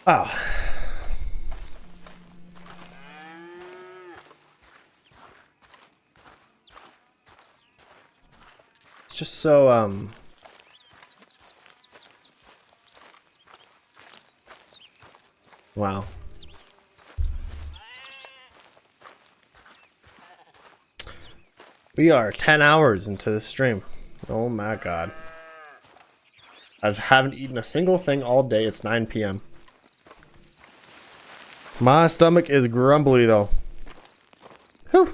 Oh. It's just so, wow. We are 10 hours into this stream. Oh my god. I haven't eaten a single thing all day. It's 9 p.m. My stomach is grumbly though. Whew.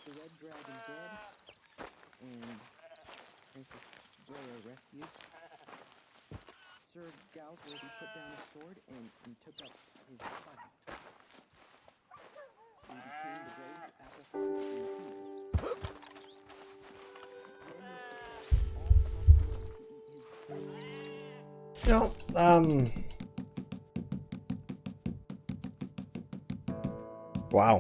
The red dragon dead, and Princess Leia rescued. Sir Galsworthy put down his sword and took up his fight. He became the bravest Applefarm in the kingdom. You know, wow.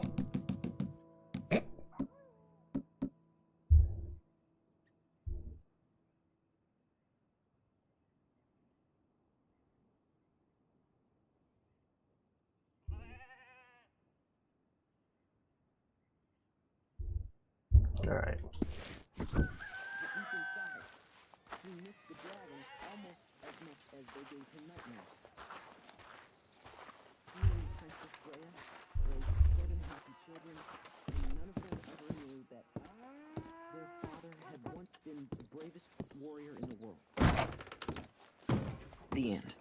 All right. Deep inside, he missed the dragons almost as much as they gave him nightmares. He and Princess Leia raised 7 happy children, and none of them ever knew that their father had once been the bravest warrior in the world. The end.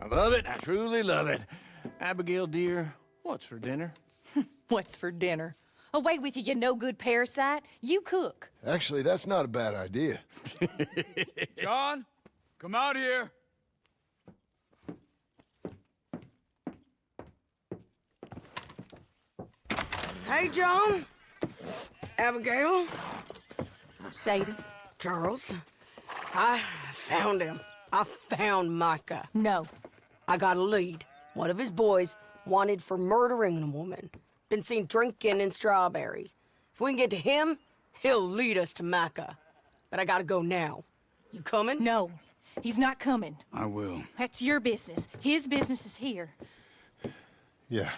I love it. I truly love it. Abigail, dear, what's for dinner? What's for dinner? Away with you, you no-good parasite. You cook. Actually, that's not a bad idea. John, come out here. Hey, John. Abigail. Sadie. Charles. I found him. I found Micah. No. I got a lead. One of his boys wanted for murdering a woman. Been seen drinking in Strawberry. If we can get to him, he'll lead us to Micah. But I gotta go now. You coming? No. He's not coming. I will. That's your business. His business is here. Yeah.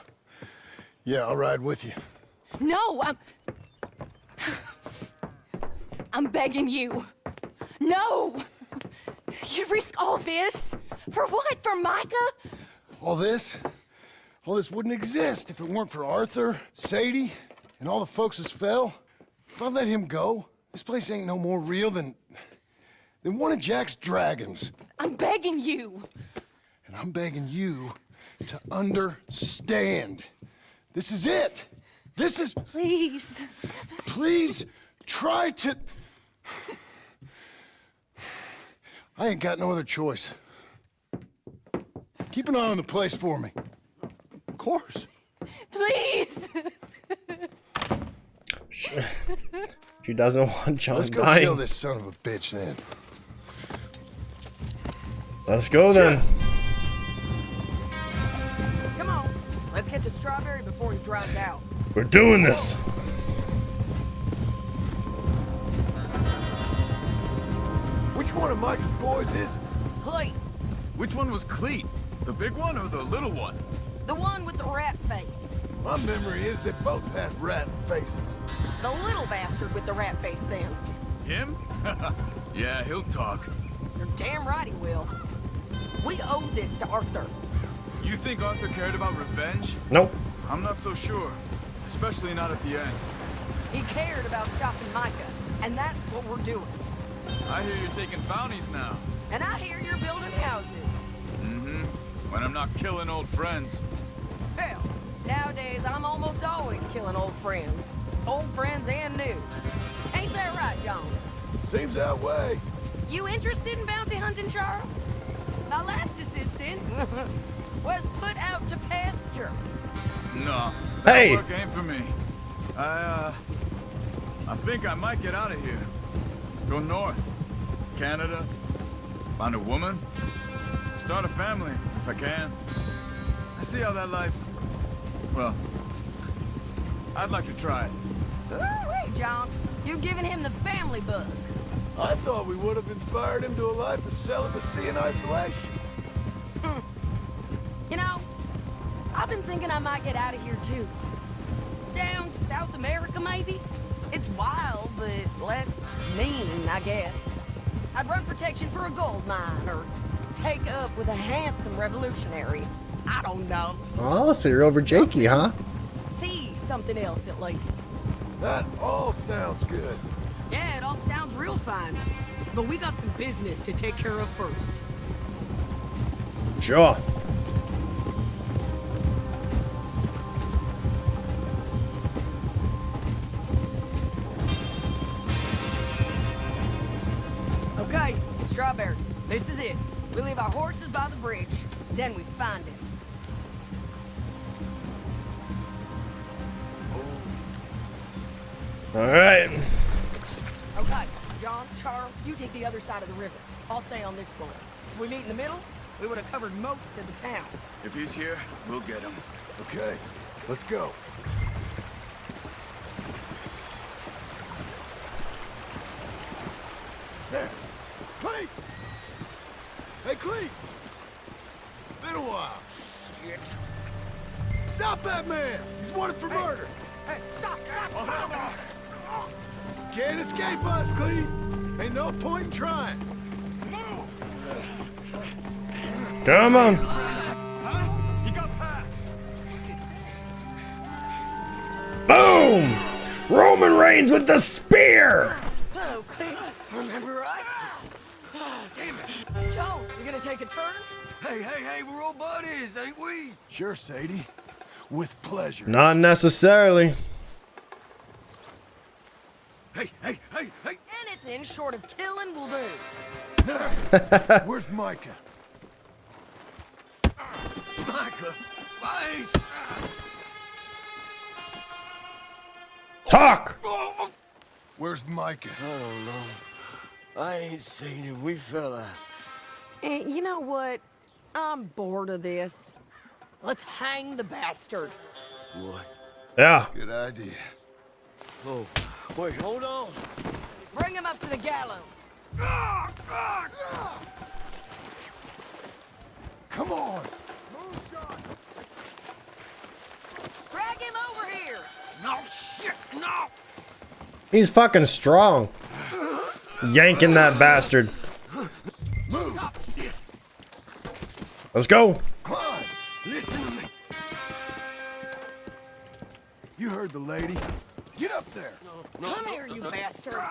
Yeah, I'll ride with you. No, I'm begging you. No! You risk all this? For what? For Micah? All this wouldn't exist if it weren't for Arthur, Sadie, and all the folks as fell. If I let him go, this place ain't no more real than one of Jack's dragons. I'm begging you. And I'm begging you to understand. This is it. This is... Please. Please try to... I ain't got no other choice. Keep an eye on the place for me. Of course. Please. She doesn't want John Let's go dying. kill this son of a bitch then. Let's go then. Come on. Let's get to Strawberry before he dries out. We're doing this. Which one of Mike's boys is it? Cleet, Which one was Cleet? The big one or the little one? the one with the rat face. My memory is they both had rat faces. The little bastard with the rat face then. Him? Yeah, he'll talk. You're damn right he will. We owe this to Arthur. You think Arthur cared about revenge? Nope. I'm not so sure. especially not at the end. He cared about stopping Micah, and that's what we're doing. I hear you're taking bounties now. And I hear you're building houses. Mm-hmm. When I'm not killing old friends. Hell, nowadays I'm almost always killing old friends. Old friends and new. Ain't that right, John? Seems that way. You interested in bounty hunting, Charles? My last assistant was put out to pasture. No. Hey! That work ain't for me. I think I might get out of here. Go north. Canada. Find a woman. Start a family, if I can. I see how that life... Well, I'd like to try it. Wait, John. You've given him the family bug. I thought we would have inspired him to a life of celibacy and isolation. You know, I've been thinking I might get out of here too. Down South America, maybe? It's wild, but less mean, I guess. I'd run protection for a gold mine, or take up with a handsome revolutionary. I don't know. Oh, so you're over Jakey, huh? See something else, at least. That all sounds good. Yeah, it all sounds real fine. But we got some business to take care of first. Sure. Okay, Strawberry, this is it. We leave our horses by the bridge, then we find him. All right. Okay, John, Charles, you take the other side of the river. I'll stay on this floor. If we meet in the middle, we would have covered most of the town. If he's here, we'll get him. Okay, let's go. There. Cleet! Hey, Cleet! Been a while. Shit. Stop that man! He's wanted for murder! Hey, stop! Can't escape us, Cleet! Ain't no point in trying. Come on. He got past! Boom! Roman Reigns with the spear! Oh, Cleet, remember us? Damn it. Joe, you gonna take a turn? Hey, we're all buddies, ain't we? Sure, Sadie. With pleasure. Not necessarily. Hey! Anything short of killing will do. Where's Micah? Micah! Wait! Talk! Where's Micah? I don't know. I ain't seen him. We fell out. You know what? I'm bored of this. Let's hang the bastard. What? Yeah. Good idea. Oh, wait, hold on. Bring him up to the gallows. Come on! Drag him over here. No, shit, no! He's fucking strong. Yanking that bastard. Move! Stop this! Let's go. Climb! Listen to me. You heard the lady. Get up there! Come here, you bastard.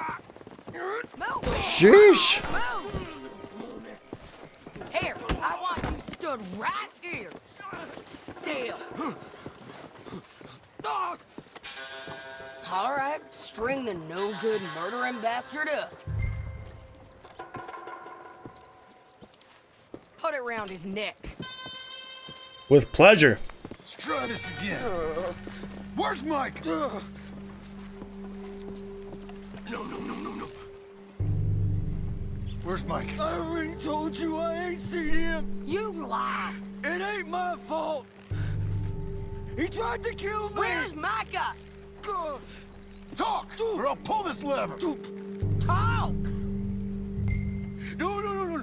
Move. Sheesh. Move. Here, I want you stood right here. Still. Dog! All right, string the no-good murdering bastard up. Put it round his neck. With pleasure. Let's try this again. Where's Mike? No. Where's Mike? I already told you I ain't seen him. You lie. It ain't my fault. He tried to kill me. Where's Micah? Talk, or I'll pull this lever. Talk. No.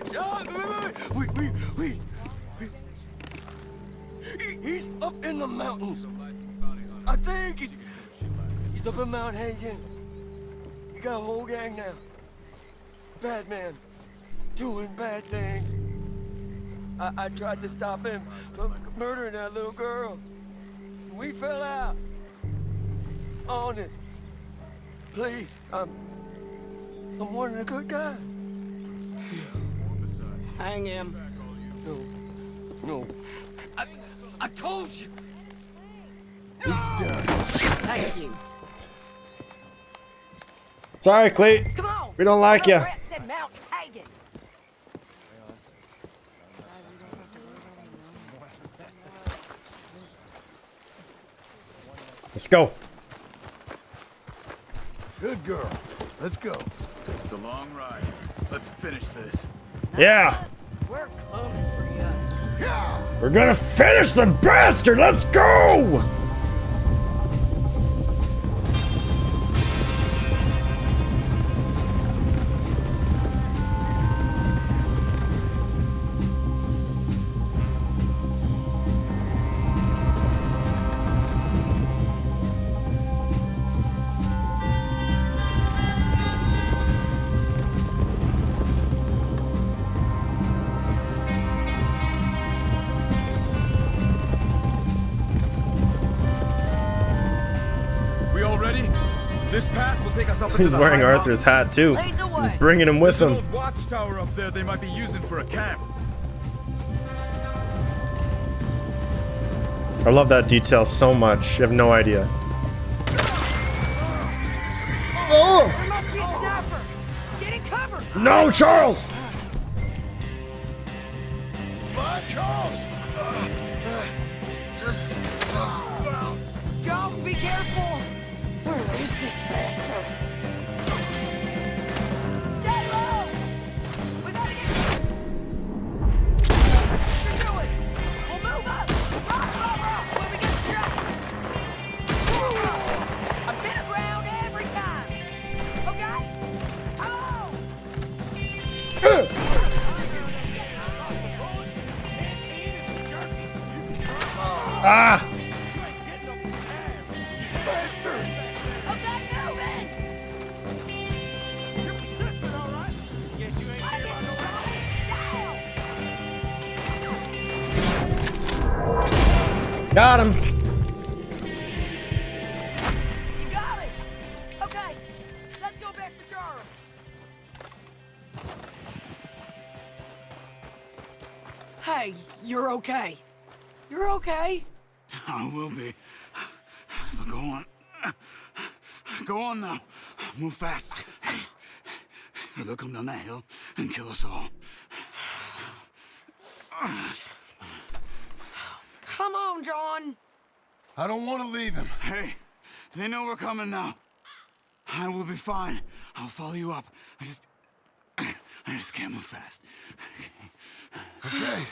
Stop! Wait. He's up in the mountains. I think he's up in Mount Hagen. He got a whole gang now. Bad man, doing bad things. I tried to stop him from murdering that little girl. We fell out. Honest. Please, I'm one of the good guys. Hang him. No. I told you. He's done. Thank you. Sorry, Cleet. Come on. We don't like you. Brett said Mount Hagen. Let's go. Good girl. Let's go. It's a long ride. Let's finish this. Yeah. We're coming for you. We're gonna finish the bastard. Let's go. This pass will take us up into He's the wearing high Arthur's hat too. Lead the He's way. bringing him with mountains. him. There's an old watchtower up there they might be using for a camp. I love that detail so much. You have no idea. Oh! There must be a sniper. Get in cover. No, Charles! Charles! John, be careful. Where is this bastard? Stay low. We gotta get. What you doing? We'll move up. Rock when we get shot. I've been around every time. Okay? Hello. Ah! Bastard! Okay, moving. You're persistent, all right? Yes, you ain't I get shot down. Got him. You got it. Okay, let's go back to Jara. Hey, you're okay. You're okay. I will be. But go on. Go on now. Move fast. They'll come down that hill and kill us all. Come on, John. I don't want to leave him. Hey, they know we're coming now. I will be fine. I'll follow you up. I just can't move fast. Okay.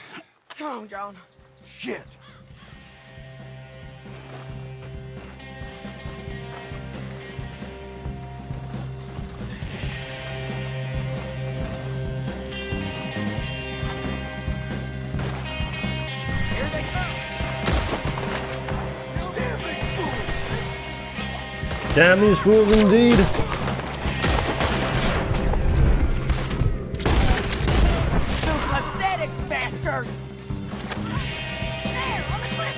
Come on, John. Shit. Here they come. Damn these fools indeed. You pathetic bastards. There, on the cliff.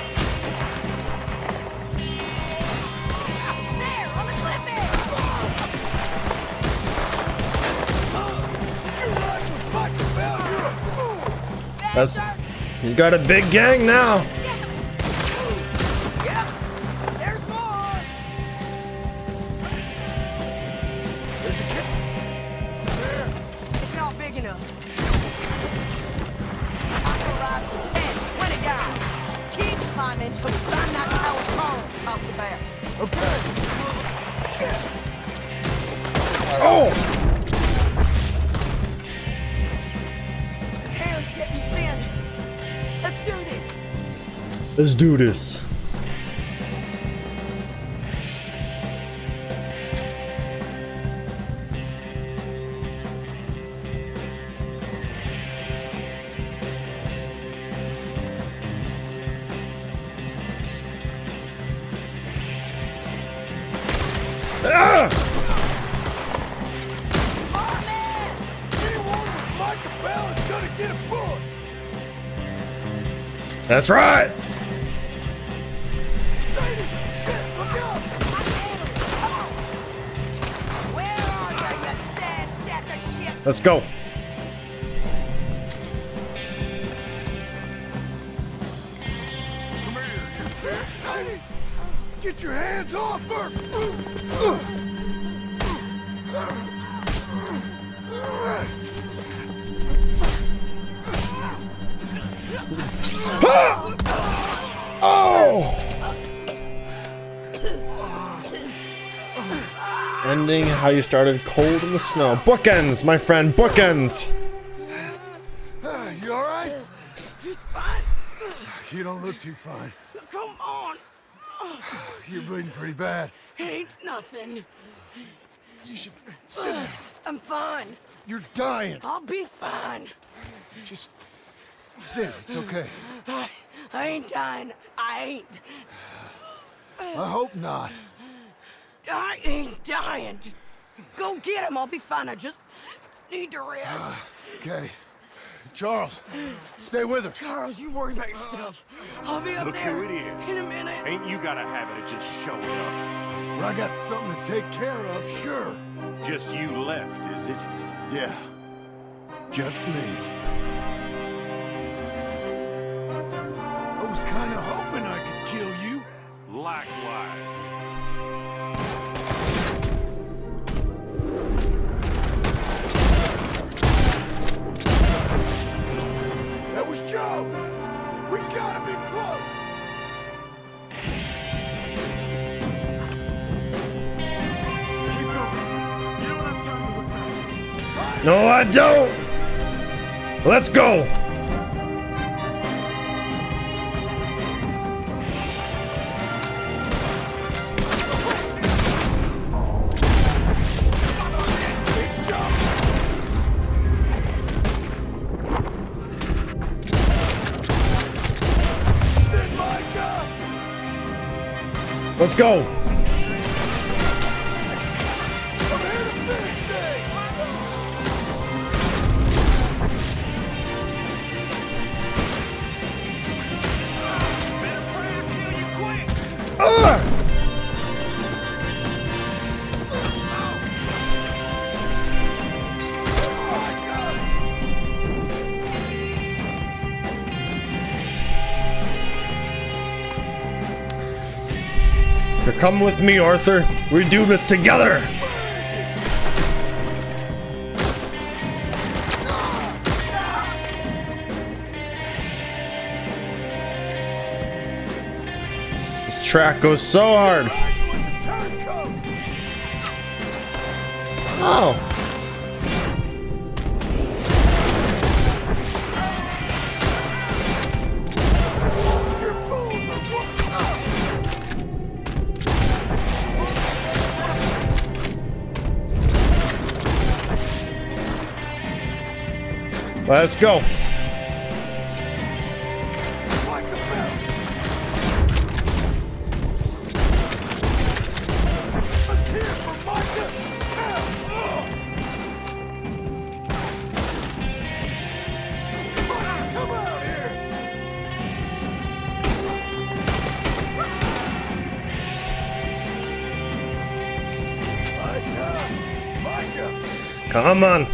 There, on the cliff edge. That's- Bastards. You got a big gang now. Damn it. Yep. There's more. There's a kid. It's not big enough. I can ride with 10, 20 guys. Keep climbing till we find that tower Carlos talked about. Okay. Shit. Oh! Hair's getting thin. Let's do this. Let's do this. Ah! Anyone with Micah Bell is gonna get a bullet. That's right. Sadie! Shit! Look out! Where are you sad sack of shit? Let's go. Come here, you bitch! Sadie! Get your hands off her! Oh! Ending how you started, cold in the snow. Bookends, my friend, bookends. You all right? Just fine. You don't look too fine. Come on. You're bleeding pretty bad. Ain't nothing. You should sit down. I'm fine. You're dying. I'll be fine. Just sit. It's okay. I ain't dying. I ain't. I hope not. I ain't dying. Just go get him. I'll be fine. I just need to rest. Okay. Charles, stay with her. Charles, you worry about yourself. I'll be up Look there who it is. in a minute. Ain't you got a habit of just showing up? When I got something to take care of, sure. Just you left, is it? Yeah. Just me. I was kind of hoping I could kill you. Likewise. That was Joe. We gotta be close. Keep going. You don't have time to look back. No, I don't. Let's go. Let's go. You're coming with me, Arthur. We do this together. This track goes so hard. Oh. Let's go. Come on.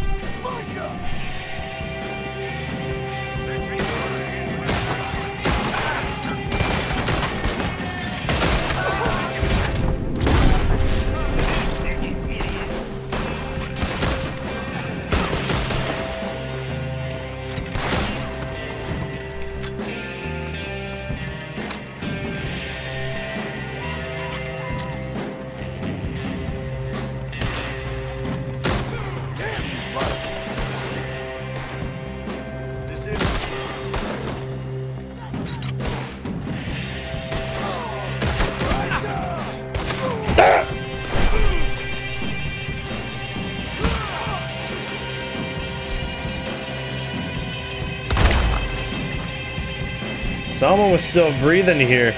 Someone was still breathing here.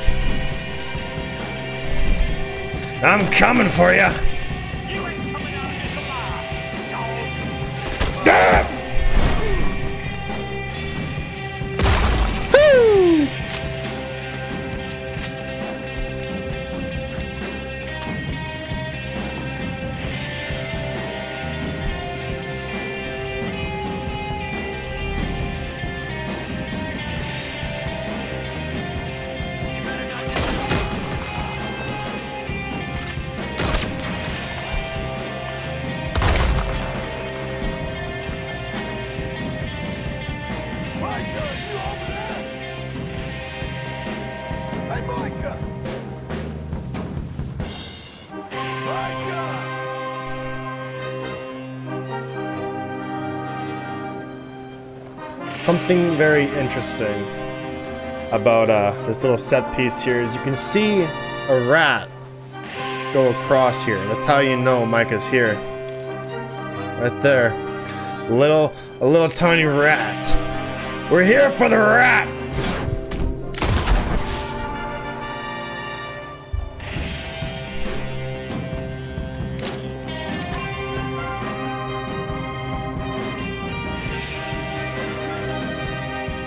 I'm coming for you. You ain't coming out of this alive, dog. Ah! Woo! Micah! Micah! Something very interesting about this little set piece here is you can see a rat go across here. That's how you know Micah's here. Right there. A little tiny rat. We're here for the rat!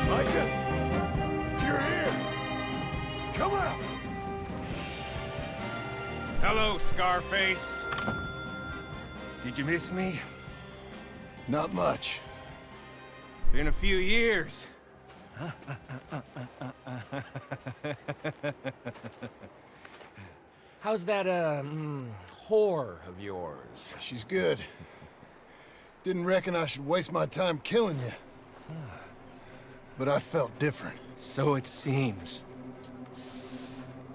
Micah! If you're here, come out! Hello, Scarface. Did you miss me? Not much. Been a few years. How's that, whore of yours? She's good. Didn't reckon I should waste my time killing you. But I felt different. So it seems.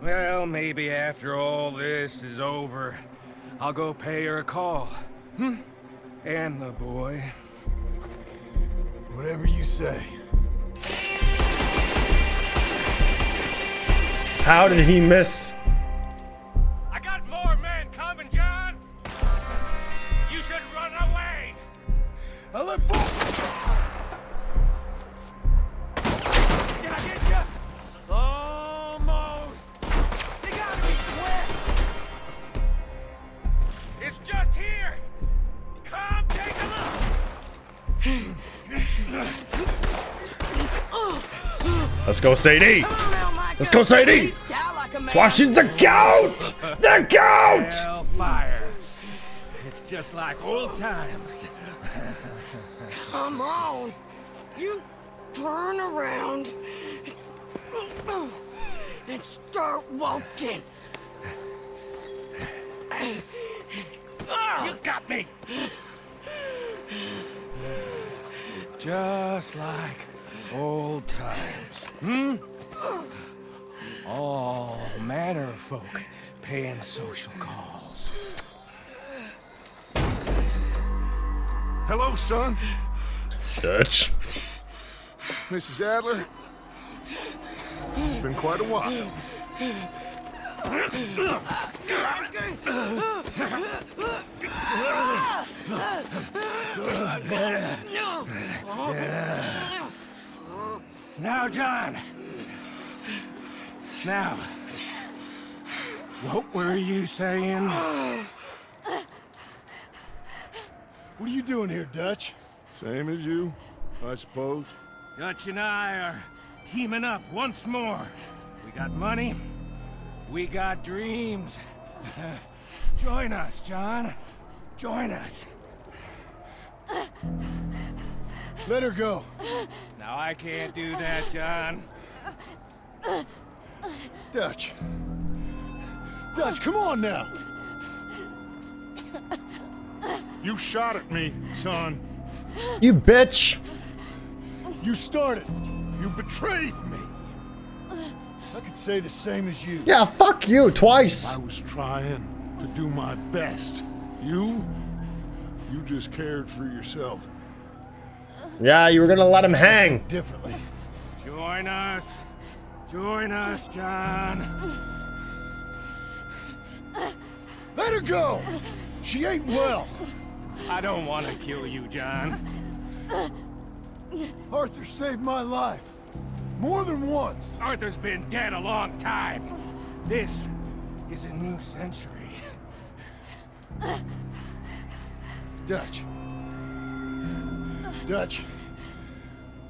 Well, maybe after all this is over, I'll go pay her a call. And the boy. Whatever you say. How did he miss? I got more men coming, John. You should run away. I let fall. Did I get you? Almost. You gotta be quick. It's just here. Come take a look. Let's go, Sadie! Come on now, Micah. Let's go, Sadie! Please tell like a man. That's why she's the goat! The goat! Hellfire. It's just like old times. Come on. You turn around and start walking. You got me. Just like old times. All manner of folk paying social calls. Hello, son. Dutch. Mrs. Adler. It's been quite a while. Now, John. Now, what were you saying? What are you doing here, Dutch? Same as you, I suppose. Dutch and I are teaming up once more. We got money. We got dreams. Join us, John. Join us. Let her go. Now, I can't do that, John. Dutch. Dutch, come on now. You shot at me, son. You bitch! You started. You betrayed me. I could say the same as you. Yeah, fuck you, twice! I was trying to do my best. You just cared for yourself. Yeah, you were gonna let him hang. Differently. Join us. Join us, John. Let her go. She ain't well. I don't want to kill you, John. Arthur saved my life. More than once. Arthur's been dead a long time. This is a new century. Dutch. Dutch.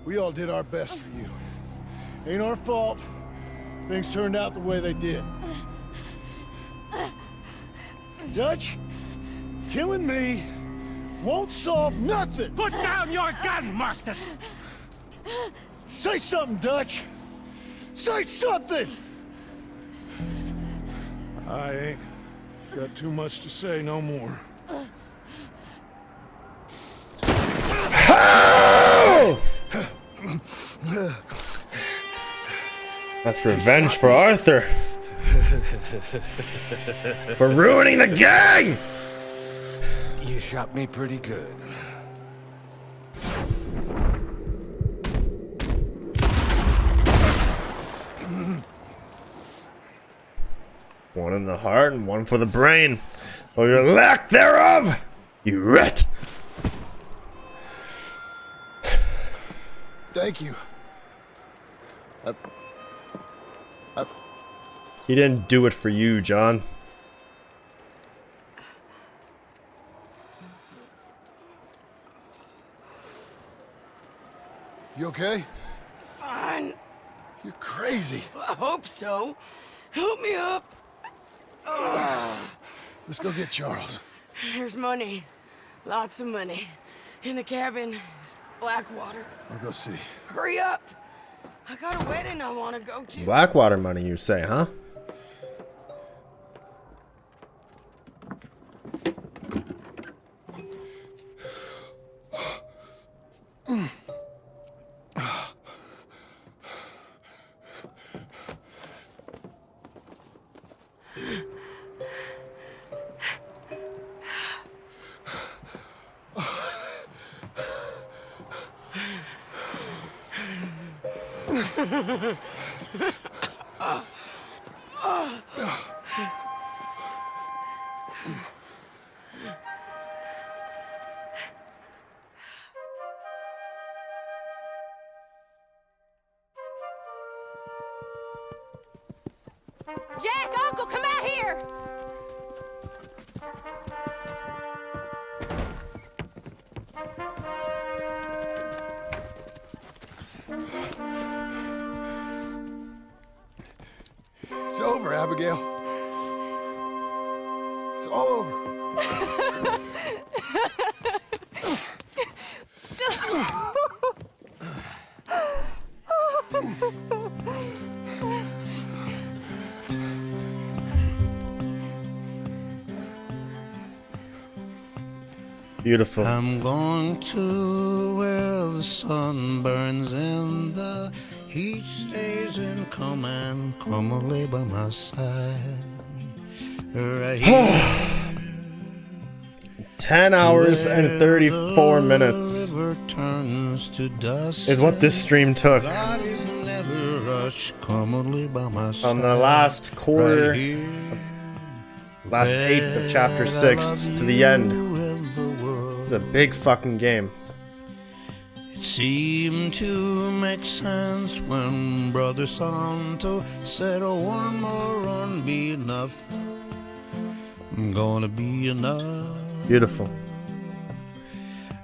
We all did our best for you. Ain't our fault. Things turned out the way they did. Dutch, killing me won't solve nothing. Put down your gun, Marston! Say something, Dutch. Say something. I ain't got too much to say no more. Oh! That's revenge for Arthur. For ruining the gang! You shot me pretty good. One in the heart and one for the brain. Or your lack thereof, you rat! Thank you. He didn't do it for you, John. You okay? Fine. You're crazy. I hope so. Help me up. Let's go get Charles. There's money. Lots of money. In the cabin is Blackwater. I'll go see. Hurry up. I got a wedding I want to go to. Blackwater money, you say, huh? Jack, Uncle, come out here! It's over, Abigail. It's all over. Beautiful. I'm going to where the sun burns and the heat stays in command. Come and lay by my side. Right here. 10 hours and 34 minutes is what this stream took. On the last quarter, last eighth of chapter 6 to the end. It's a big fucking game. It seemed to make sense when Brother Santo said, oh, one more run be enough. I'm gonna be enough. Beautiful.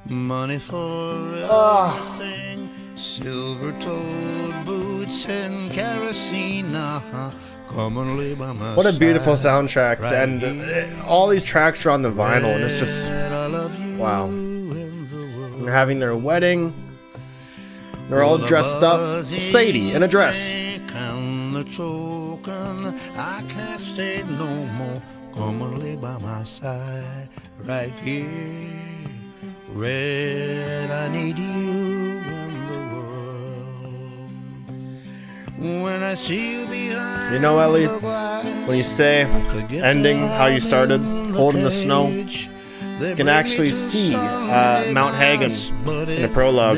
Money for everything, silver-toed boots and kerosene. Come and lay by my What a beautiful side. soundtrack. Right And here. all these tracks are on the vinyl, and it's just wow. They're having their wedding. They're all dressed up. Sadie in a dress. And the choking, I can't stay no more. Come and lay by my side, right here. Red, I need you in the world. When I see you behind, You know, Ellie, the glass, when you say ending how you started, cold in the snow, you can actually see Mount Hagen in the prologue.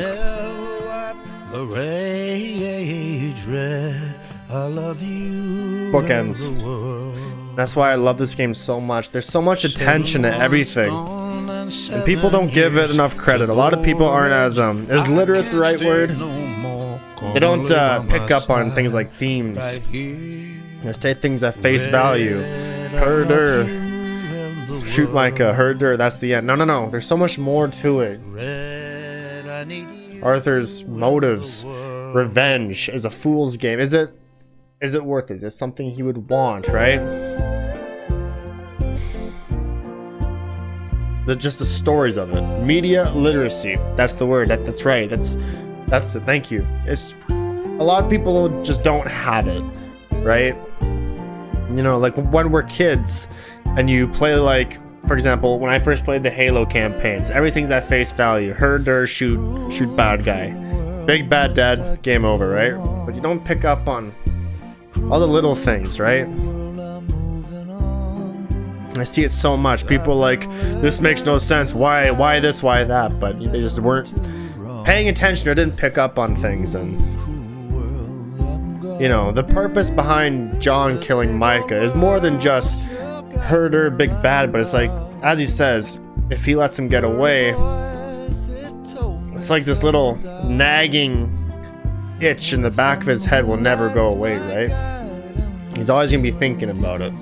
The rage red, I love you. Bookends. in the world. That's why I love this game so much. There's so much attention to everything, and people don't give it enough credit. A lot of people aren't as is literate the right word? They don't pick up on things like themes. They take things at face value. Herder, shoot Micah. Herder, that's the end. No. There's so much more to it. Arthur's motives, revenge is a fool's game. Is it worth it? Is it something he would want, right? Just the stories of it. Media literacy. That's the word. That's right. That's it. Thank you. It's a lot of people just don't have it, right? You know, like when we're kids and you play, like, for example, when I first played the Halo campaigns, everything's at face value. Herder, shoot bad guy. Big bad dead, game over, right? But you don't pick up on All the little things, right? I see it so much. People like, this makes no sense. Why this, why that? But they just weren't paying attention or didn't pick up on things. And, you know, the purpose behind John killing Micah is more than just herder, big bad, but it's like, as he says, if he lets him get away, it's like this little nagging itch in the back of his head will never go away, right? He's always gonna be thinking about it.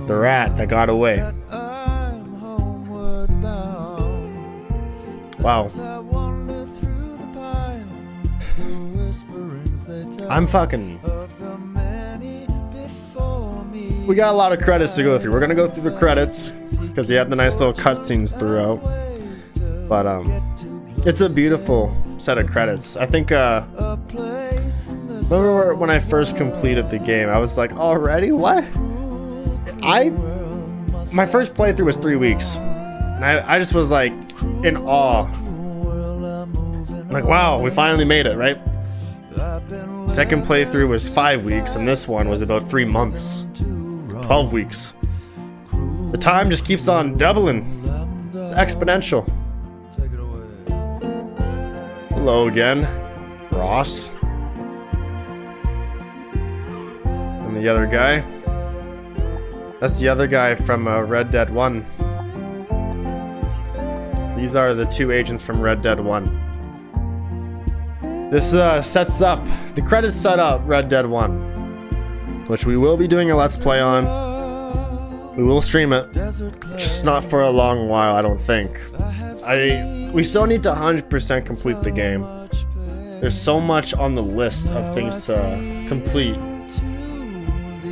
The rat that got away. Wow. I'm fucking... We got a lot of credits to go through. We're gonna go through the credits because they have the nice little cutscenes throughout. But it's a beautiful set of credits. I think remember when I first completed the game, I was like, already? What? My first playthrough was 3 weeks. And I just was like in awe. Like, wow, we finally made it, right? Second playthrough was 5 weeks, and this one was about 3 months. 12 weeks. The time just keeps on doubling. It's exponential. Hello again, Ross. And the other guy. That's the other guy from Red Dead 1. These are the 2 agents from Red Dead 1. This sets up, the credits set up Red Dead 1, which we will be doing a Let's Play on. We will stream it, just not for a long while, I don't think. We still need to 100% complete the game. There's so much on the list of things to complete.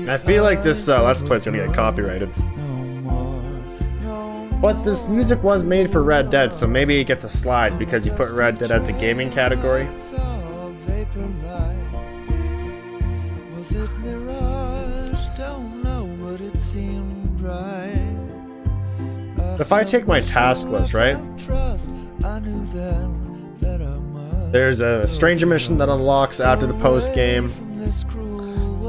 I feel like this Let's Play is gonna get copyrighted. But this music was made for Red Dead, so maybe it gets a slide because you put Red Dead as the gaming category. If I take my task list, right? There's a stranger mission that unlocks after the post game.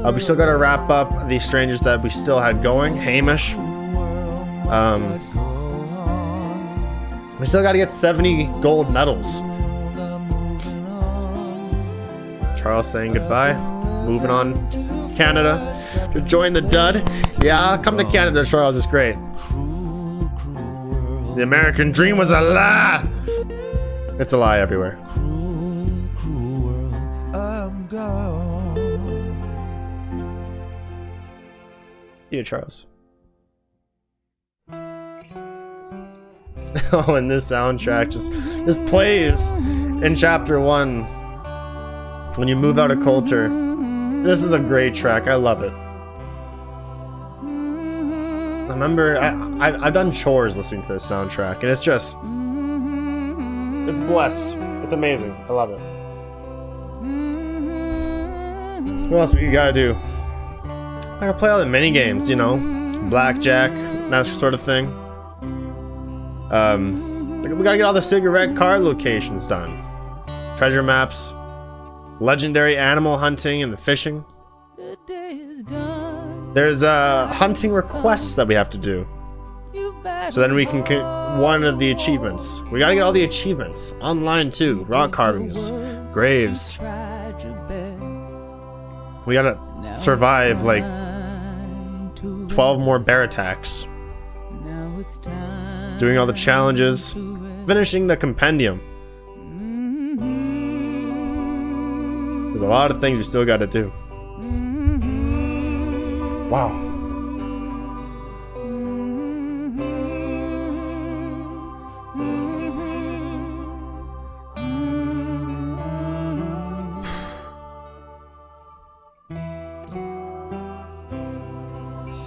We still gotta wrap up the strangers that we still had going. Hamish. We still gotta get 70 gold medals. Charles saying goodbye. Moving on. Canada. To join the Dud. Yeah, come to Canada, Charles. It's great. The American dream was a lie. It's a lie everywhere. Yeah, Charles. Oh, and this soundtrack this plays in chapter 1 when you move out of culture. This is a great track. I love it. I remember I've done chores listening to this soundtrack, and it's just, it's blessed. It's amazing. I love it. What else we gotta do? I gotta play all the mini games, you know, blackjack, that sort of thing. We gotta get all the cigarette card locations done. Treasure maps, legendary animal hunting and the fishing. There's hunting requests that we have to do. So then we can get one of the achievements. We gotta get all the achievements. Online too. Rock carvings, graves. We gotta survive like 12 more bear attacks. Doing all the challenges. Finishing the compendium. There's a lot of things we still gotta do. Wow.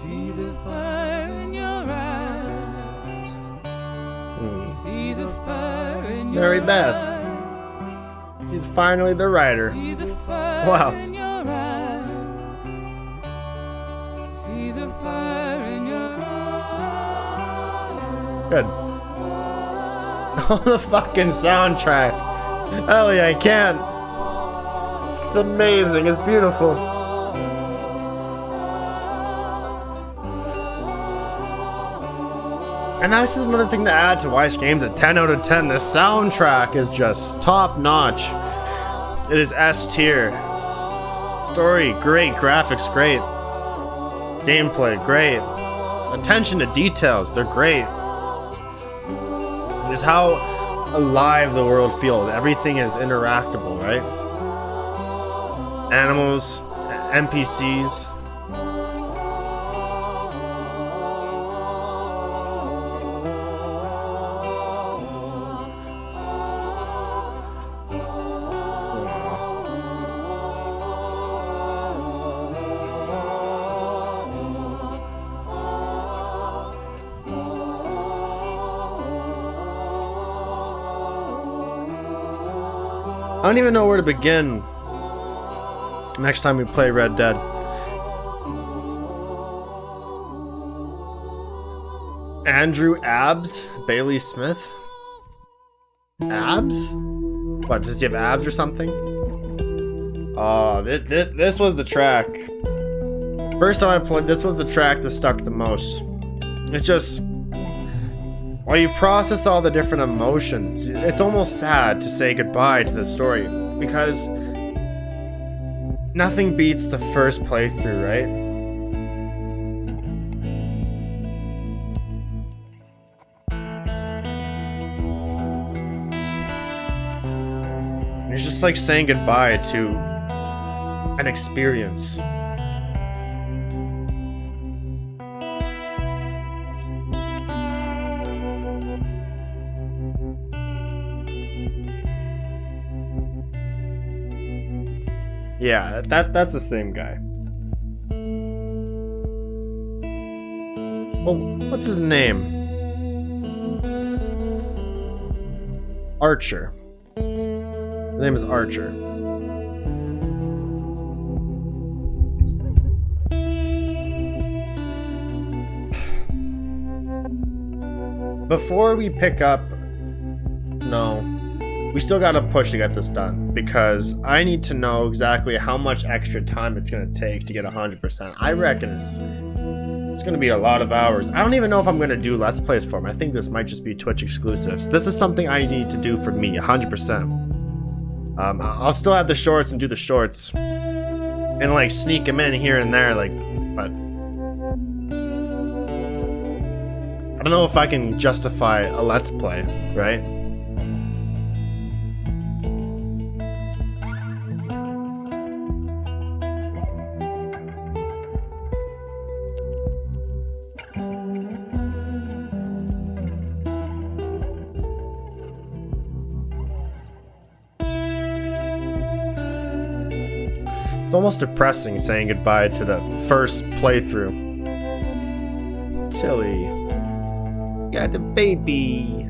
See the fire in your eyes. See the fire in your Mary Beth. He's finally the writer. Wow. Good. Oh, the fucking soundtrack. Hell yeah, I can't. It's amazing. It's beautiful. And that's just another thing to add to why this game's a 10 out of 10. The soundtrack is just top notch. It is S tier. Story, great. Graphics, great. Gameplay, great. Attention to details, they're great. Just how alive the world feels. Everything is interactable, right? Animals, NPCs. I don't even know where to begin next time we play Red Dead. Andrew Abs? Bailey Smith? Abs? What, does he have abs or something? Oh, this was the track. First time I played, this was the track that stuck the most. It's just... while you process all the different emotions, it's almost sad to say goodbye to the story, because nothing beats the first playthrough, right? It's just like saying goodbye to an experience. Yeah, that's the same guy. Well, what's his name? Archer. His name is Archer. Before we pick up... No. We still gotta push to get this done, because I need to know exactly how much extra time it's gonna take to get 100%. I reckon it's gonna be a lot of hours. I don't even know if I'm gonna do Let's Plays for him. I think this might just be Twitch exclusives. This is something I need to do for me, 100%. I'll still have the shorts and do the shorts, and like sneak them in here and there, like, but I don't know if I can justify a Let's Play, right? It's almost depressing saying goodbye to the first playthrough. Tilly. Got a baby.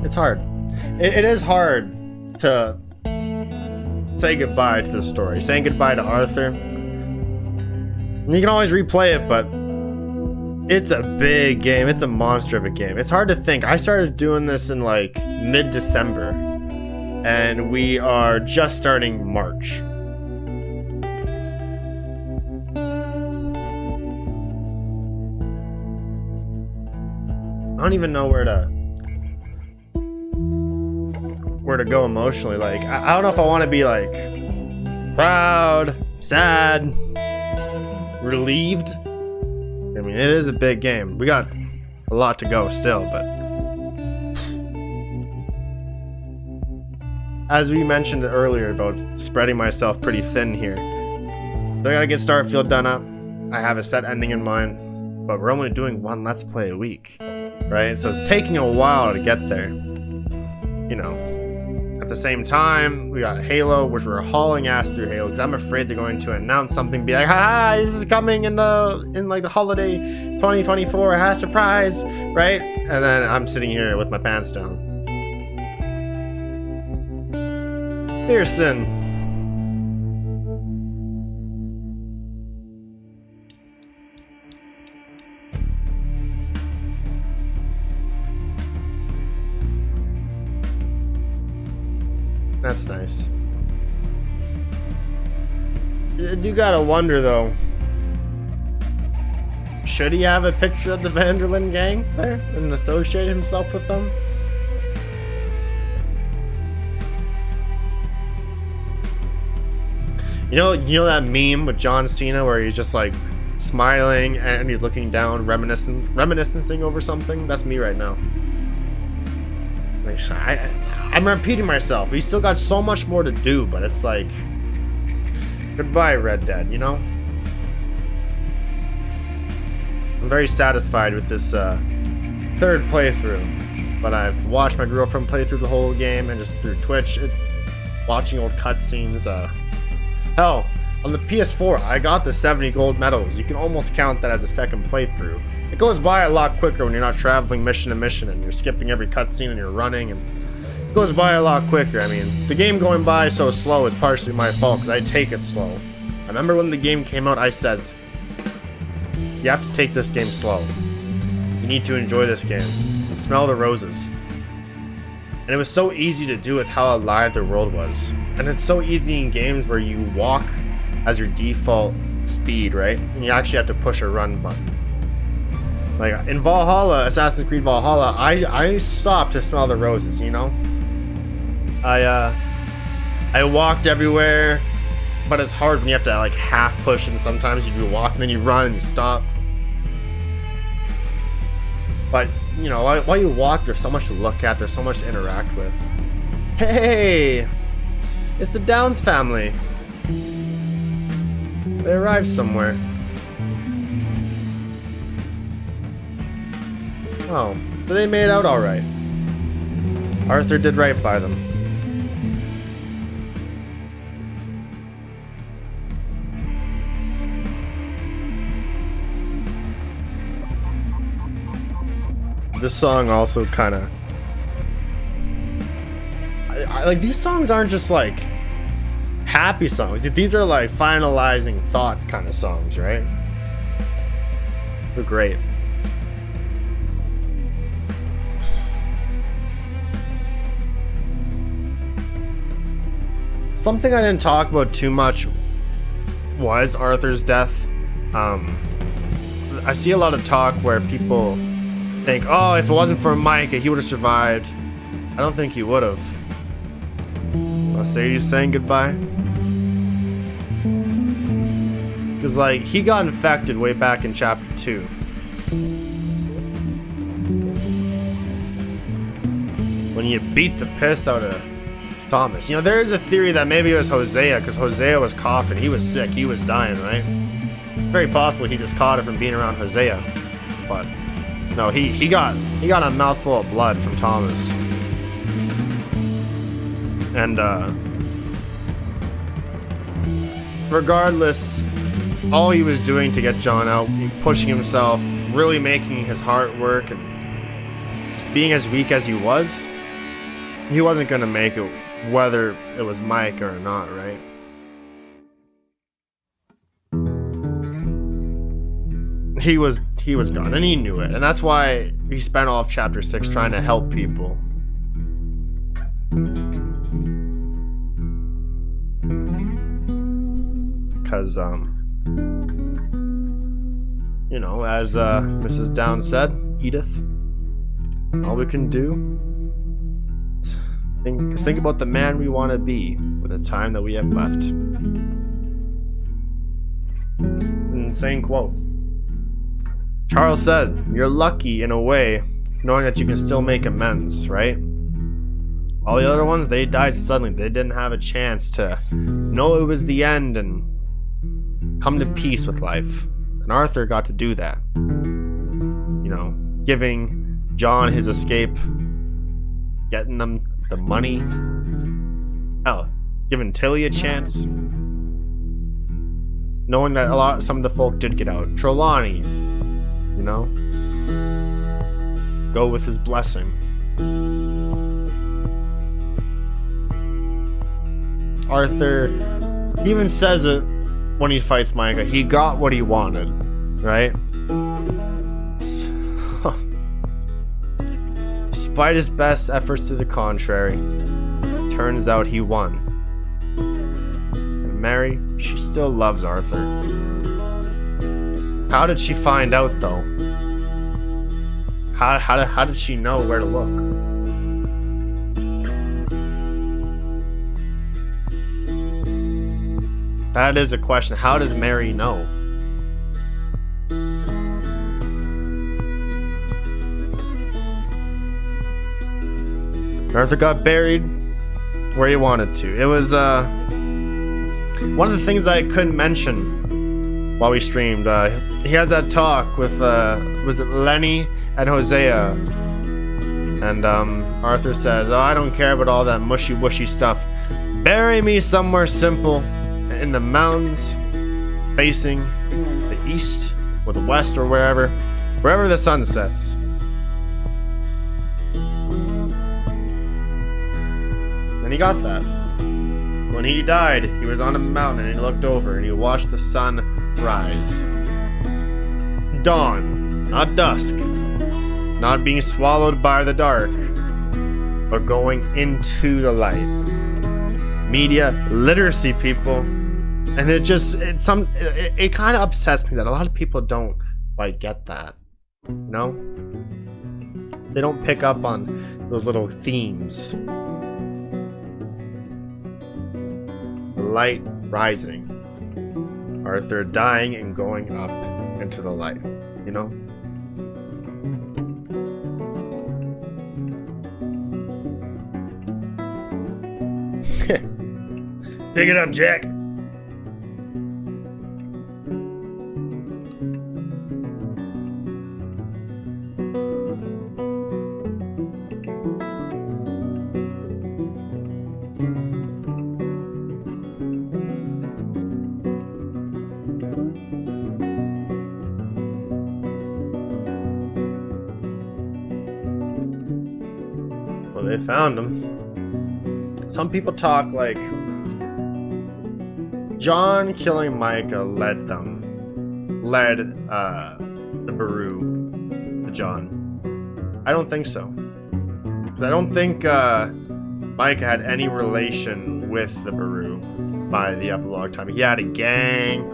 It's hard. It is hard to say goodbye to the story. Saying goodbye to Arthur. You can always replay it, but it's a big game. It's a monster of a game. It's hard to think. I started doing this in like mid-December, and we are just starting March. I don't even know where to go emotionally. Like, I don't know if I want to be like proud, sad, relieved. I mean, it is a big game. We got a lot to go still, but as we mentioned earlier about spreading myself pretty thin here, so I gotta get Starfield done up. I have a set ending in mind, but we're only doing one Let's Play a week, right? So it's taking a while to get there, you know. At the same time, we got Halo, which we're hauling ass through Halo, because I'm afraid they're going to announce something, be like, "Ha, this is coming in like the holiday 2024, surprise," right? And then I'm sitting here with my pants down. Pearson. That's nice. You do gotta wonder though. Should he have a picture of the Vanderlyn gang there and associate himself with them? You know that meme with John Cena where he's just like smiling and he's looking down, reminiscing over something? That's me right now. Like, I'm repeating myself. We still got so much more to do, but it's like, goodbye, Red Dead, you know? I'm very satisfied with this third playthrough, but I've watched my girlfriend play through the whole game and just through Twitch, watching old cutscenes. Hell, on the PS4, I got the 70 gold medals. You can almost count that as a second playthrough. It goes by a lot quicker when you're not traveling mission to mission and you're skipping every cutscene and you're running, and it goes by a lot quicker. I mean, the game going by so slow is partially my fault because I take it slow. I remember when the game came out, I says, you have to take this game slow. You need to enjoy this game. And smell the roses. And it was so easy to do with how alive the world was. And it's so easy in games where you walk as your default speed, right? And you actually have to push a run button. Like in Valhalla, Assassin's Creed Valhalla, I stopped to smell the roses, you know? I walked everywhere, but it's hard when you have to like half push, and sometimes you do walk and then you run and you stop. But you know, while you walk, there's so much to look at, there's so much to interact with. Hey, it's the Downs family. They arrived somewhere. Oh, so they made out all right. Arthur did right by them. This song also kind of... I like, these songs aren't just like happy songs. These are like finalizing thought kind of songs, right? They're great. Something I didn't talk about too much was Arthur's death. I see a lot of talk where people think, oh, if it wasn't for Micah, he would have survived. I don't think he would have. Well, Sadie's saying goodbye. Because, like, he got infected way back in chapter 2. When you beat the piss out of Thomas. You know, there is a theory that maybe it was Hosea, because Hosea was coughing. He was sick. He was dying, right? Very possible he just caught it from being around Hosea. But no, he got a mouthful of blood from Thomas. And regardless, all he was doing to get John out, pushing himself, really making his heart work, and just being as weak as he wasn't gonna make it, whether it was Mike or not, right? He was gone, and he knew it, and that's why he spent all of chapter 6 trying to help people. Because, you know, as Mrs. Downs said, Edith, all we can do is think about the man we want to be with the time that we have left. It's an insane quote. Charles said, you're lucky in a way, knowing that you can still make amends, right? All the other ones, they died suddenly. They didn't have a chance to know it was the end and come to peace with life. And Arthur got to do that. You know, giving John his escape, getting them the money. Hell, giving Tilly a chance. Knowing that some of the folk did get out. Trelawney, you know, go with his blessing. Arthur, he even says it when he fights Micah. He got what he wanted, right? Despite his best efforts to the contrary, turns out he won. And Mary, she still loves Arthur. How did she find out, though? How did she know where to look? That is a question. How does Mary know? Arthur got buried where he wanted to. It was one of the things I couldn't mention while we streamed. He has that talk with was it Lenny and Hosea, and Arthur says, "Oh, I don't care about all that mushy wushy stuff. Bury me somewhere simple in the mountains, facing the east or the west or wherever the sun sets." And he got that. When he died, he was on a mountain and he looked over and he watched the sun rise. Dawn, not dusk. Not being swallowed by the dark, but going into the light. Media literacy, people. And it kind of upsets me that a lot of people don't quite get that. You know? They don't pick up on those little themes. Light rising, Arthur dying and going up into the light, you know? Pick it up, Jack. They found him. Some people talk like John killing Micah led the Baru to John. I don't think so. 'Cause I don't think Micah had any relation with the Baru by the epilogue time. He had a gang.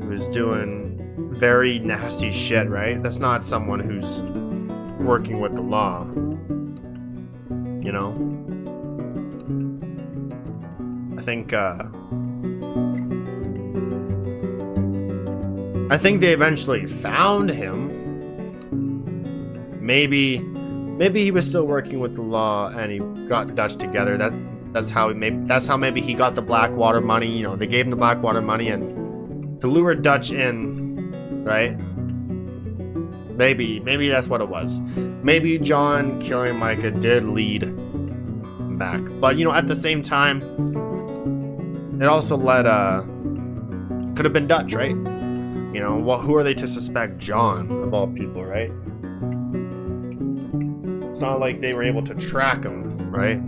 He was doing very nasty shit, right? That's not someone who's working with the law. You know? I think they eventually found him. Maybe he was still working with the law and he got Dutch together. That's how maybe he got the Blackwater money. You know, they gave him the Blackwater money and to lure Dutch in, right? Maybe that's what it was. Maybe John killing Micah did lead him back. But, you know, at the same time, it also led, could have been Dutch, right? You know, who are they to suspect? John, of all people, right? It's not like they were able to track him, right?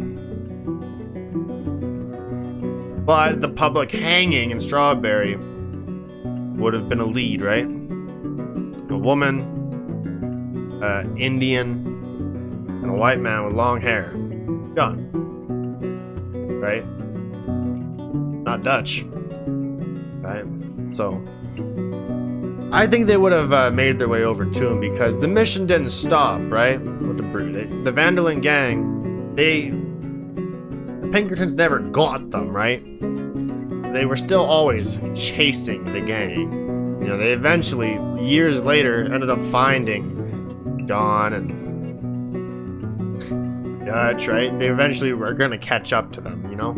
But the public hanging in Strawberry would have been a lead, right? A woman, Indian, and a white man with long hair. Gone. Right? Not Dutch. Right? So, I think they would have made their way over to him because the mission didn't stop, right? With the Brew. The Vanderlyn gang, the Pinkertons never got them, right? They were still always chasing the gang. You know, they eventually, years later, ended up finding Don and Dutch, right? They eventually were going to catch up to them, you know?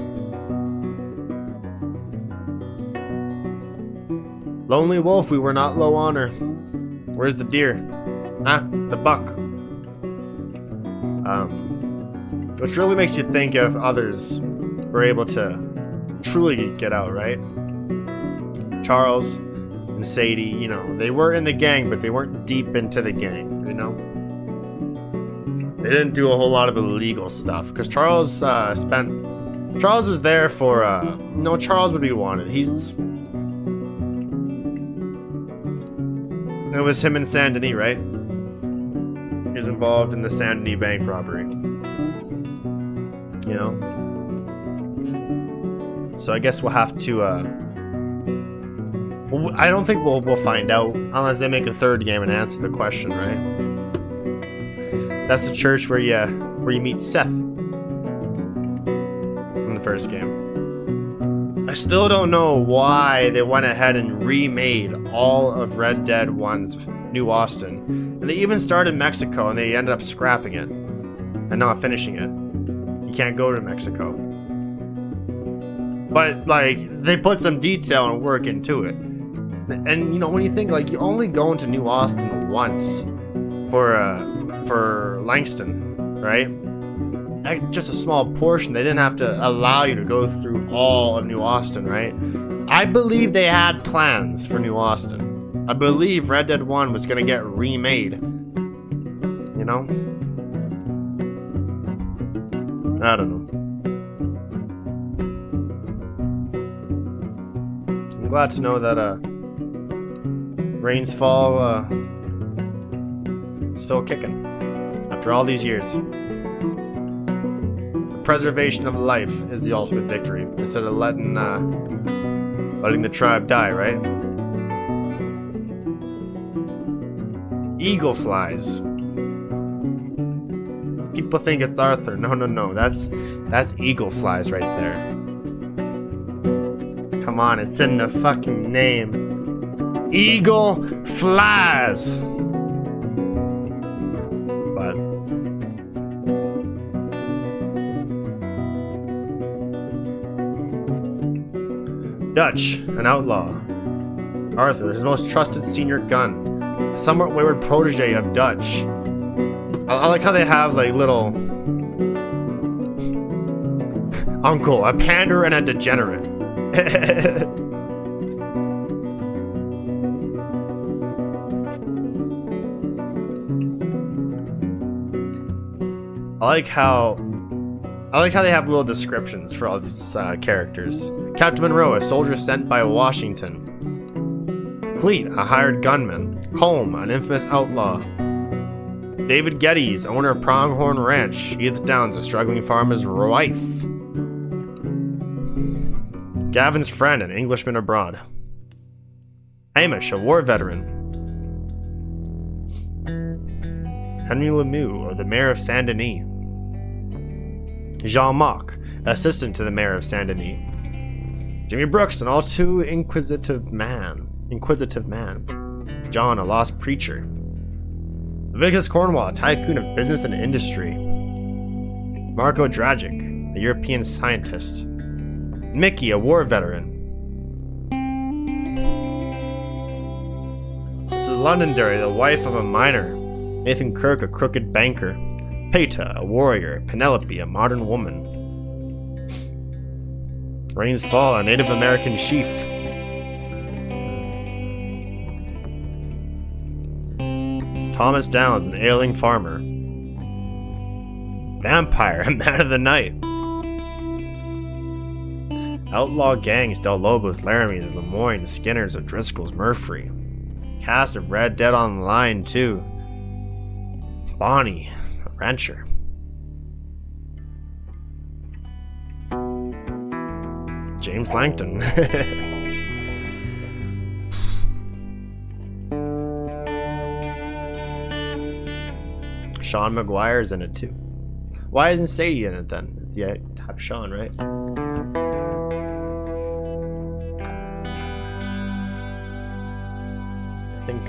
Lonely wolf, we were not low on her. Where's the deer? Ah, the buck. Which really makes you think if others were able to truly get out, right? Charles and Sadie, you know, they were in the gang, but they weren't deep into the gang, you know? They didn't do a whole lot of illegal stuff, because Charles spent Charles was there for, no, Charles would be wanted. It was him and Saint Denis, right? He's involved in the Saint Denis bank robbery. You know? So I guess we'll have to, well, I don't think we'll find out unless they make a third game and answer the question, right? That's the church where you meet Seth in the first game. I still don't know why they went ahead and remade all of Red Dead 1's New Austin. And they even started Mexico and they ended up scrapping it and not finishing it. You can't go to Mexico. But, like, they put some detail and work into it. And, you know, when you think, like, you only go into New Austin once for Langston, right? Just a small portion. They didn't have to allow you to go through all of New Austin, right? I believe they had plans for New Austin. I believe Red Dead 1 was going to get remade. You know? I don't know. I'm glad to know that Rains Fall still kicking after all these years. The preservation of life is the ultimate victory instead of letting the tribe die, right? Eagle flies. People think it's Arthur. No. That's eagle flies right there. Come on, it's in the fucking name. Eagle flies. But Dutch, an outlaw. Arthur, his most trusted senior gun. A somewhat wayward protege of Dutch. I like how they have like little uncle, a pander and a degenerate. I like how they have little descriptions for all these characters. Captain Monroe, a soldier sent by Washington. Cleet, a hired gunman. Colm, an infamous outlaw. David Geddes, owner of Pronghorn Ranch. Edith Downs, a struggling farmer's wife. Gavin's friend, an Englishman abroad. Hamish, a war veteran. Henry Lemieux, or the mayor of Saint Denis. Jean-Marc, assistant to the mayor of Saint Denis. Jimmy Brooks, an all-too inquisitive man. John, a lost preacher. Leviticus Cornwall, a tycoon of business and industry. Marco Dragic, a European scientist. Mickey, a war veteran. Mrs. Londonderry, the wife of a miner. Nathan Kirk, a crooked banker. Peta, a warrior. Penelope, a modern woman. Rains Fall, a Native American chief. Thomas Downs, an ailing farmer. Vampire, a man of the night. Outlaw gangs, Del Lobos, Laramie's, Lemoyne, Skinners, O'Driscoll's, Murphy. Cast of Red Dead Online 2. Bonnie, a rancher. James Langton. Sean McGuire's in it too. Why isn't Sadie in it then? Yeah, have Sean, right? I think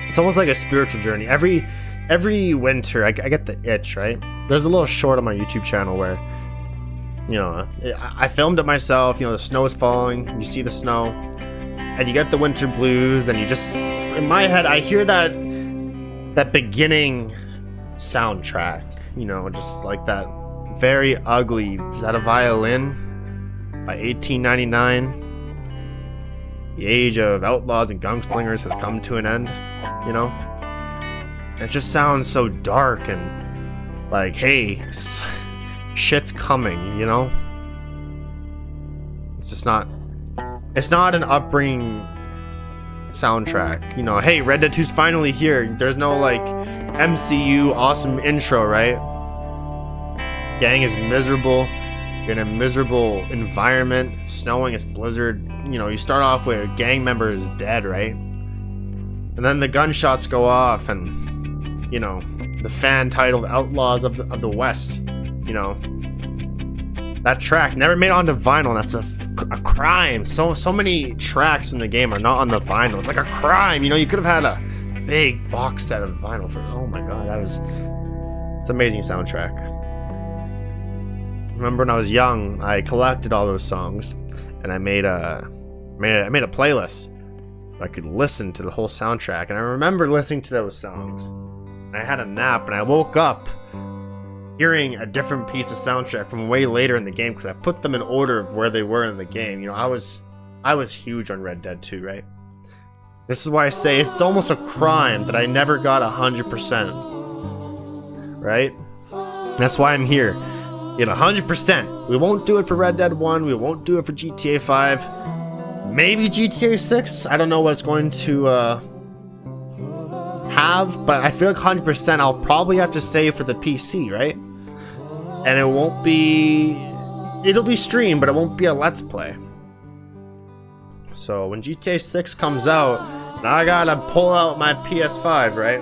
it's almost like a spiritual journey. Every winter, I get the itch, right? There's a little short on my YouTube channel where, you know, I filmed it myself. You know, the snow is falling. You see the snow, and you get the winter blues, and you just, in my head, I hear that beginning soundtrack. You know, just like that very ugly. Is that a violin? By 1899, the age of outlaws and gunslingers has come to an end. You know, It just sounds so dark and like, hey, shit's coming, you know? It's just not, it's not an upbringing soundtrack. You know, hey, Red Dead 2's finally here. There's no like MCU awesome intro, right? Gang is miserable. You're in a miserable environment. It's snowing, it's blizzard. You know, you start off with a gang member is dead, right? And then the gunshots go off and, you know, the fan titled Outlaws of the West, you know. That track never made it onto vinyl, and that's a crime. So many tracks in the game are not on the vinyl. It's like a crime, you know. You could have had a big box set of vinyl for, oh my god, it's an amazing soundtrack. Remember when I was young, I collected all those songs, and I made a playlist. I could listen to the whole soundtrack, and I remember listening to those songs. And I had a nap, and I woke up hearing a different piece of soundtrack from way later in the game because I put them in order of where they were in the game. You know, I was huge on Red Dead 2, right? This is why I say it's almost a crime that I never got 100%, right? That's why I'm here. Get 100%. We won't do it for Red Dead 1. We won't do it for GTA 5. Maybe GTA 6. I don't know what it's going to have, but I feel like 100% I'll probably have to save for the PC, right? And it won't be... It'll be streamed, but it won't be a Let's Play. So when GTA 6 comes out, now I gotta pull out my PS5, right?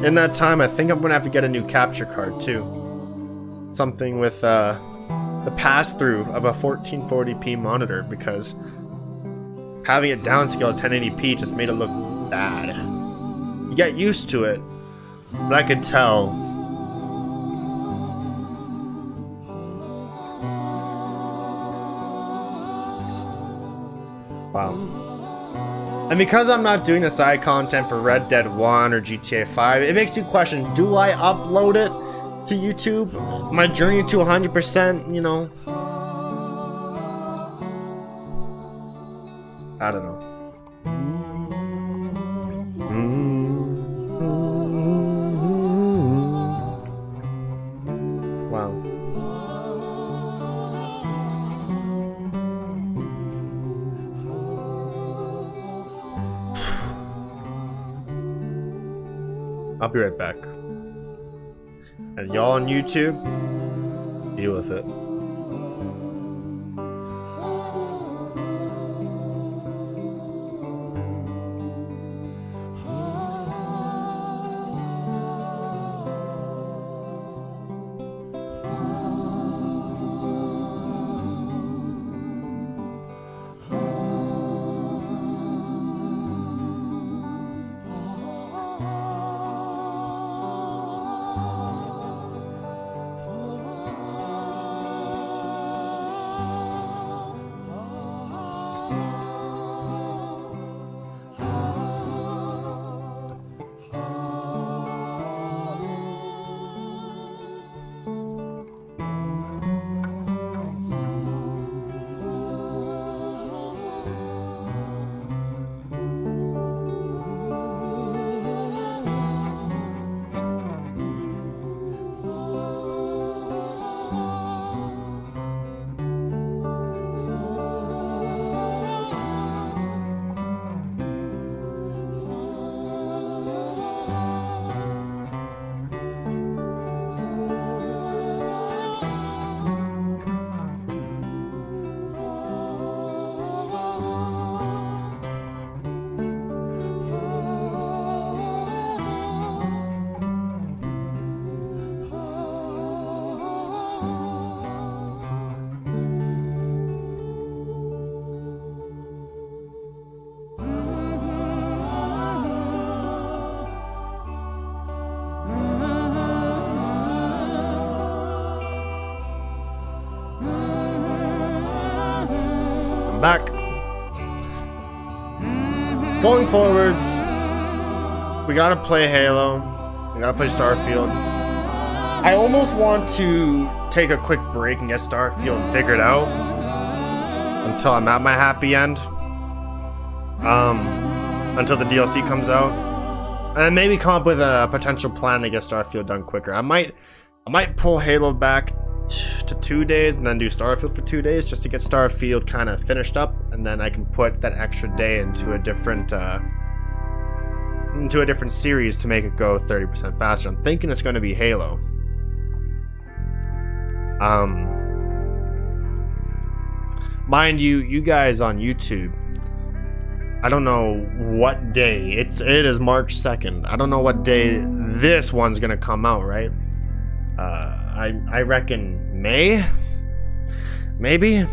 In that time, I think I'm gonna have to get a new capture card too. Something with the pass-through of a 1440p monitor, because having it downscaled 1080p just made it look bad. You get used to it, but I could tell. Wow. And because I'm not doing the side content for Red Dead 1 or GTA 5, it makes you question, do I upload it to YouTube? My journey to 100%, you know? I don't know. Wow. I'll be right back. And y'all on YouTube, deal with it. Back. Going forwards, we gotta play Halo. We gotta play Starfield. I almost want to take a quick break and get Starfield figured out until I'm at my happy end. Until the DLC comes out. And maybe come up with a potential plan to get Starfield done quicker. I might pull Halo back to 2 days and then do Starfield for 2 days just to get Starfield kind of finished up, and then I can put that extra day into a different series to make it go 30% faster. I'm thinking it's going to be Halo. Mind you, you guys on YouTube, I don't know what day. It is March 2nd. I don't know what day this one's gonna come out, right? I reckon May, maybe.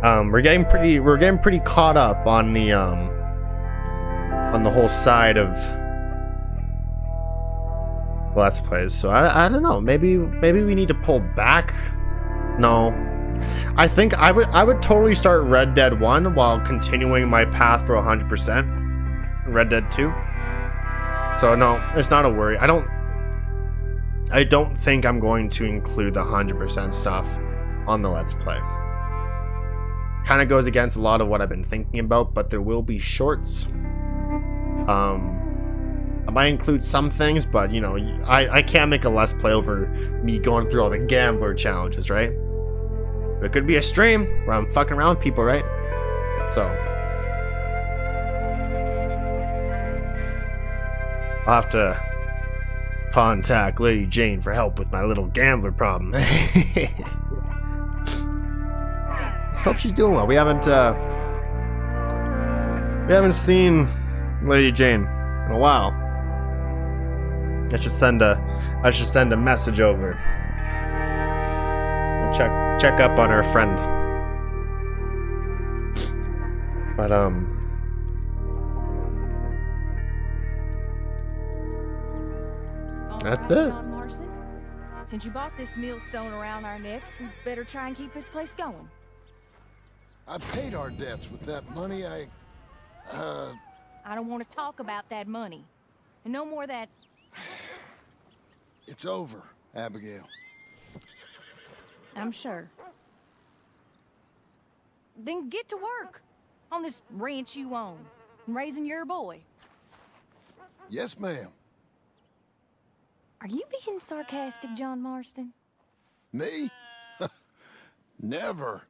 We're getting pretty caught up on the whole side of Let's Plays. So I don't know. Maybe we need to pull back. No. I think I would totally start Red Dead 1 while continuing my path for 100%. Red Dead 2. So no, it's not a worry. I don't think I'm going to include the 100% stuff on the Let's Play. Kind of goes against a lot of what I've been thinking about, but there will be shorts. I might include some things, but you know, I can't make a Let's Play over me going through all the gambler challenges, right? But it could be a stream where I'm fucking around with people, right? So I'll have to contact Lady Jane for help with my little gambler problem. Hope she's doing well. We haven't seen Lady Jane in a while. I should send a message over and check up on our friend. But that's it. John Marston, since you bought this millstone around our necks, we better try and keep this place going. I paid our debts with that money. I don't want to talk about that money. And no more of that. It's over, Abigail. I'm sure. Then get to work on this ranch you own and raising your boy. Yes, ma'am. Are you being sarcastic, John Marston? Me? Never.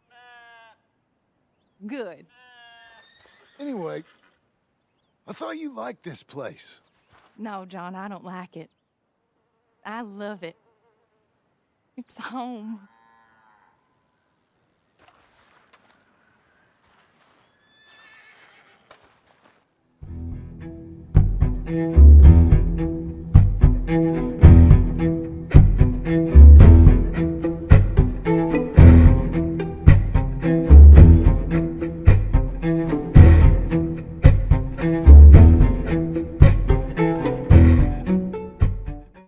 Good. Anyway, I thought you liked this place. No, John, I don't like it. I love it. It's home. Thank you.